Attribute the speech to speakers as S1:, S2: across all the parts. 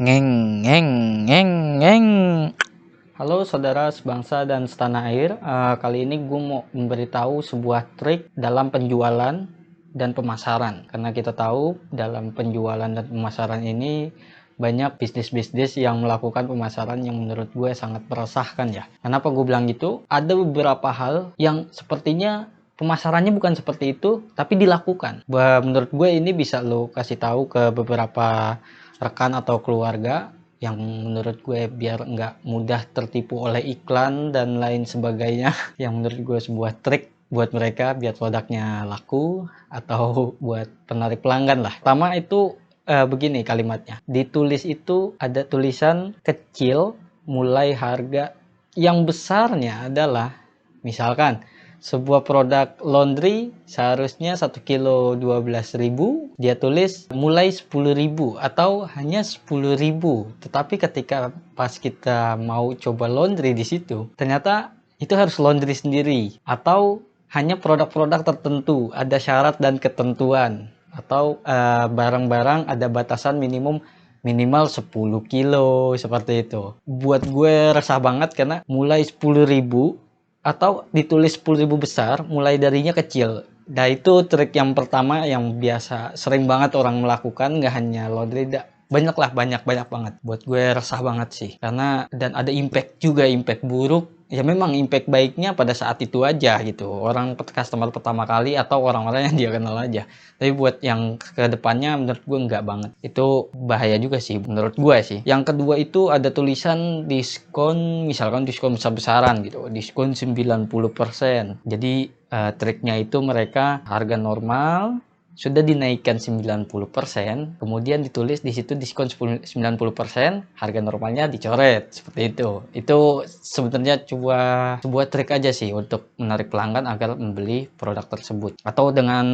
S1: Ngeng, ngeng, ngeng, ngeng. Halo saudara sebangsa dan setanah air. Kali ini gue mau memberitahu sebuah trik dalam penjualan dan pemasaran. Karena kita tahu dalam penjualan dan pemasaran ini banyak bisnis-bisnis yang melakukan pemasaran yang menurut gue sangat meresahkan ya. Kenapa gue bilang gitu? Ada beberapa hal yang sepertinya pemasarannya bukan seperti itu, tapi dilakukan. Menurut gue ini bisa lo kasih tahu ke beberapa rekan atau keluarga yang menurut gue biar nggak mudah tertipu oleh iklan dan lain sebagainya. Yang menurut gue sebuah trik buat mereka biar produknya laku atau buat penarik pelanggan lah. Pertama itu begini kalimatnya. Ditulis itu ada tulisan kecil mulai harga, yang besarnya adalah misalkan sebuah produk laundry seharusnya 1 kilo 12.000, dia tulis mulai 10.000 atau hanya 10.000. Tetapi ketika pas kita mau coba laundry di situ, ternyata itu harus laundry sendiri atau hanya produk-produk tertentu, ada syarat dan ketentuan, atau barang-barang ada batasan minimal 10 kilo seperti itu. Buat gue resah banget karena mulai 10.000 atau ditulis 10.000 besar, mulai darinya kecil. Nah itu trik yang pertama yang biasa sering banget orang melakukan, nggak hanya laundry, banyak lah, banyak banget. Buat gue resah banget sih, karena dan ada impact juga, impact buruk. Ya memang impact baiknya pada saat itu aja gitu, orang customer pertama kali atau orang-orang yang dia kenal aja. Tapi buat yang kedepannya menurut gue nggak banget, itu bahaya juga sih menurut gue sih. Yang kedua itu ada tulisan diskon, misalkan diskon besar-besaran gitu, diskon 90%. Jadi triknya itu mereka harga normal sudah dinaikkan 90%, kemudian ditulis di situ diskon 90%, harga normalnya dicoret seperti itu. Itu sebenarnya sebuah trik aja sih untuk menarik pelanggan agar membeli produk tersebut. Atau dengan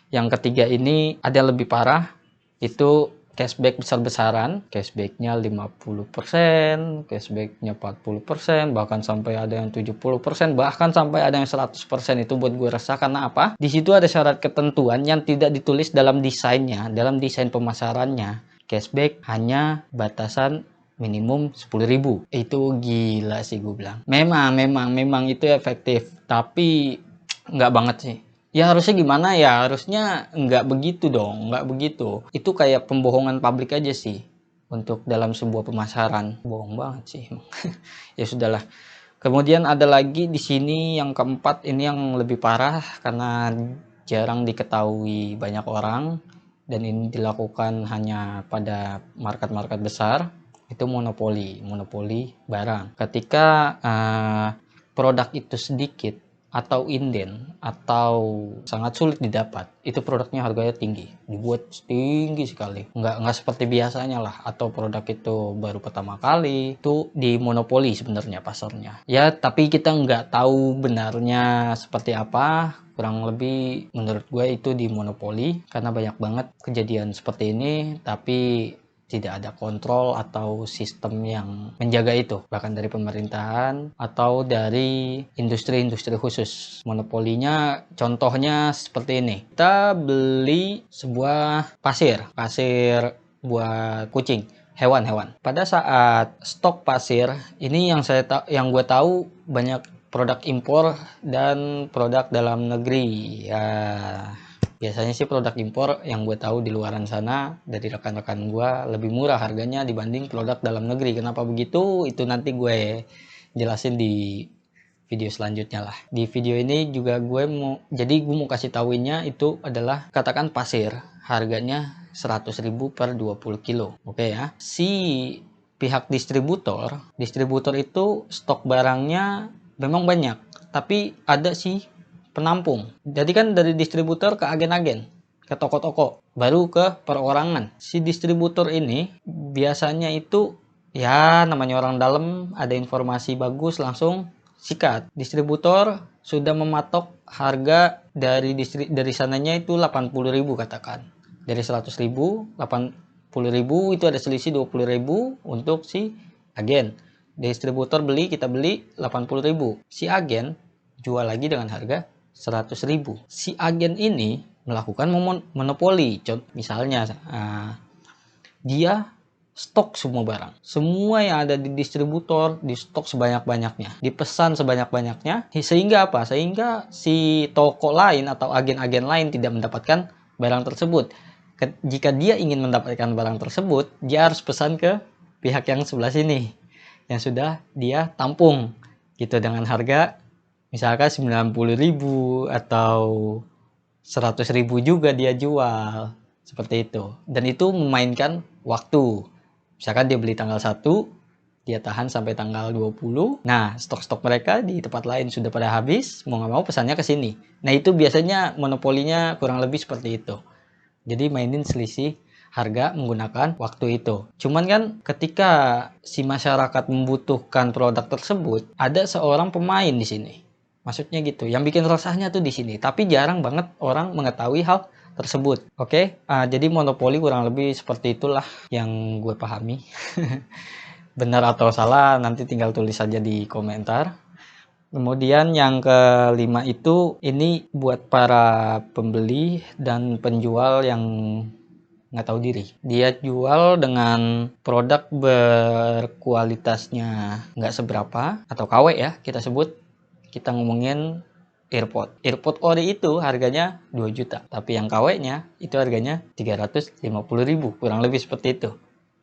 S1: yang ketiga ini ada lebih parah, itu cashback besar-besaran, cashbacknya 50%, cashbacknya 40%, bahkan sampai ada yang 70%, bahkan sampai ada yang 100%. Itu buat gue resah karena apa? Di situ ada syarat ketentuan yang tidak ditulis dalam desainnya, dalam desain pemasarannya. Cashback hanya batasan minimum 10.000. Itu gila sih gue bilang. Memang itu efektif, tapi nggak banget sih. Ya harusnya gimana ya, harusnya nggak begitu dong, nggak begitu. Itu kayak pembohongan publik aja sih untuk dalam sebuah pemasaran. Bohong banget sih. Ya sudahlah. Kemudian ada lagi di sini yang keempat, ini yang lebih parah karena jarang diketahui banyak orang dan ini dilakukan hanya pada market-market besar. Itu monopoli barang. Ketika produk itu sedikit atau inden atau sangat sulit didapat, itu produknya harganya tinggi, dibuat tinggi sekali, nggak seperti biasanya lah. Atau produk itu baru pertama kali, itu di monopoli sebenarnya pasarnya ya, tapi kita nggak tahu benarnya seperti apa. Kurang lebih menurut gue itu di monopoli karena banyak banget kejadian seperti ini, tapi tidak ada kontrol atau sistem yang menjaga itu, bahkan dari pemerintahan atau dari industri-industri khusus. Monopolinya contohnya seperti ini. Kita beli sebuah pasir buat kucing, hewan. Pada saat stok pasir ini, yang gue tahu banyak produk impor dan produk dalam negeri ya. Biasanya sih produk impor yang gue tahu di luaran sana dari rekan-rekan gue lebih murah harganya dibanding produk dalam negeri. Kenapa begitu? Itu nanti gue jelasin di video selanjutnya lah. Di video ini juga gue mau kasih tauinnya itu adalah, katakan pasir harganya 100.000 per 20 kilo. Oke ya. Si pihak distributor itu stok barangnya memang banyak, tapi ada sih penampung. Jadi kan dari distributor ke agen-agen, ke toko-toko, baru ke perorangan. Si distributor ini biasanya itu ya namanya orang dalam, ada informasi bagus langsung sikat. Distributor sudah mematok harga dari sananya itu 80.000 katakan. Dari 100.000, 80.000 itu ada selisih 20.000 untuk si agen. Distributor kita beli 80.000. Si agen jual lagi dengan harga 100.000. Si agen ini melakukan monopoli. Misalnya dia stok semua barang. Semua yang ada di distributor, di stok sebanyak-banyaknya, dipesan sebanyak-banyaknya, sehingga apa? Sehingga si toko lain atau agen-agen lain tidak mendapatkan barang tersebut. Jika dia ingin mendapatkan barang tersebut, dia harus pesan ke pihak yang sebelah sini, yang sudah dia tampung, gitu, dengan harga misalkan 90.000 atau 100.000 juga dia jual. Seperti itu. Dan itu memainkan waktu. Misalkan dia beli tanggal 1, dia tahan sampai tanggal 20. Nah, stok-stok mereka di tempat lain sudah pada habis, mau nggak mau pesannya ke sini. Nah, itu biasanya monopolinya kurang lebih seperti itu. Jadi mainin selisih harga menggunakan waktu itu. Cuman kan ketika si masyarakat membutuhkan produk tersebut, ada seorang pemain di sini. Maksudnya gitu. Yang bikin resahnya tuh di sini. Tapi jarang banget orang mengetahui hal tersebut. Oke, jadi monopoli kurang lebih seperti itulah yang gue pahami. Benar atau salah nanti tinggal tulis saja di komentar. Kemudian yang kelima itu ini buat para pembeli dan penjual yang nggak tahu diri. Dia jual dengan produk berkualitasnya nggak seberapa, atau KW ya kita sebut. Kita ngomongin earpod. Earpod ori itu harganya 2 juta, tapi yang KW-nya itu harganya 350.000, kurang lebih seperti itu.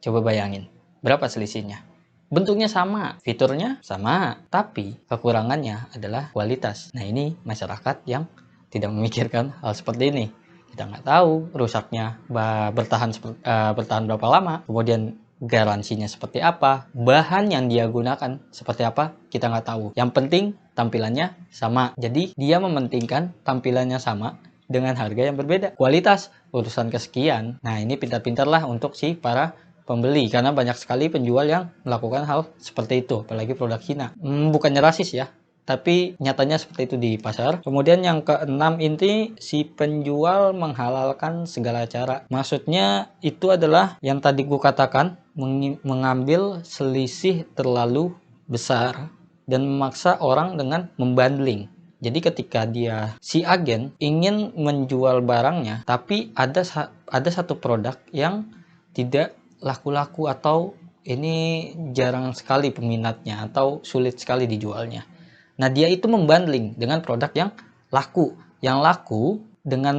S1: Coba bayangin, berapa selisihnya? Bentuknya sama, fiturnya sama, tapi kekurangannya adalah kualitas. Nah, ini masyarakat yang tidak memikirkan hal seperti ini. Kita nggak tahu rusaknya bertahan berapa lama, kemudian garansinya seperti apa, bahan yang dia gunakan seperti apa, kita nggak tahu. Yang penting tampilannya sama. Jadi dia mementingkan tampilannya sama dengan harga yang berbeda. Kualitas urusan kesekian. Nah, ini pintar-pintarlah untuk si para pembeli, karena banyak sekali penjual yang melakukan hal seperti itu, apalagi produk Cina. Bukannya rasis ya, tapi nyatanya seperti itu di pasar. Kemudian yang keenam ini, si penjual menghalalkan segala cara. Maksudnya itu adalah yang tadi gue katakan, mengambil selisih terlalu besar dan memaksa orang dengan membundling. Jadi ketika si agen ingin menjual barangnya, tapi ada satu produk yang tidak laku-laku, atau ini jarang sekali peminatnya, atau sulit sekali dijualnya. Nah, dia itu membundling dengan produk yang laku. Yang laku dengan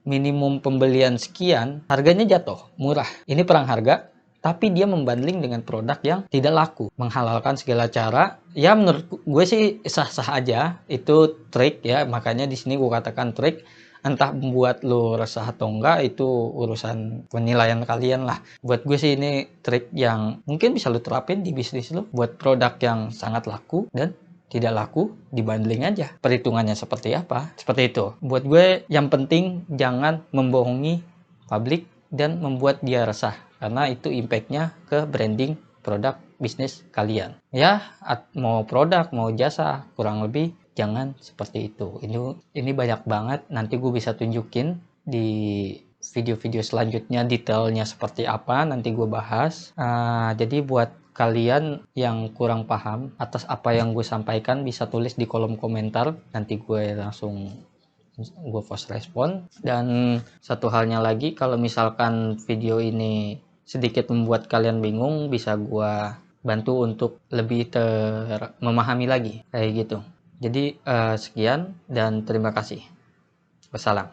S1: minimum pembelian sekian, harganya jatuh, murah. Ini perang harga, tapi dia membundling dengan produk yang tidak laku. Menghalalkan segala cara. Ya menurut gue sih sah-sah aja. Itu trik ya, makanya di sini gue katakan trik. Entah membuat lo resah atau enggak, itu urusan penilaian kalian lah. Buat gue sih ini trik yang mungkin bisa lo terapin di bisnis lo. Buat produk yang sangat laku dan tidak laku, dibundling aja. Perhitungannya seperti apa? Seperti itu. Buat gue yang penting jangan membohongi publik dan membuat dia resah. Karena itu impactnya ke branding produk bisnis kalian. Ya, mau produk, mau jasa, kurang lebih jangan seperti itu. Ini banyak banget. Nanti gue bisa tunjukin di video-video selanjutnya detailnya seperti apa. Nanti gue bahas. Jadi buat kalian yang kurang paham atas apa yang gue sampaikan, bisa tulis di kolom komentar. Nanti gue langsung post respon. Dan satu halnya lagi, kalau misalkan video ini sedikit membuat kalian bingung, bisa gue bantu untuk lebih memahami lagi kayak gitu. Jadi sekian dan terima kasih. Wassalam.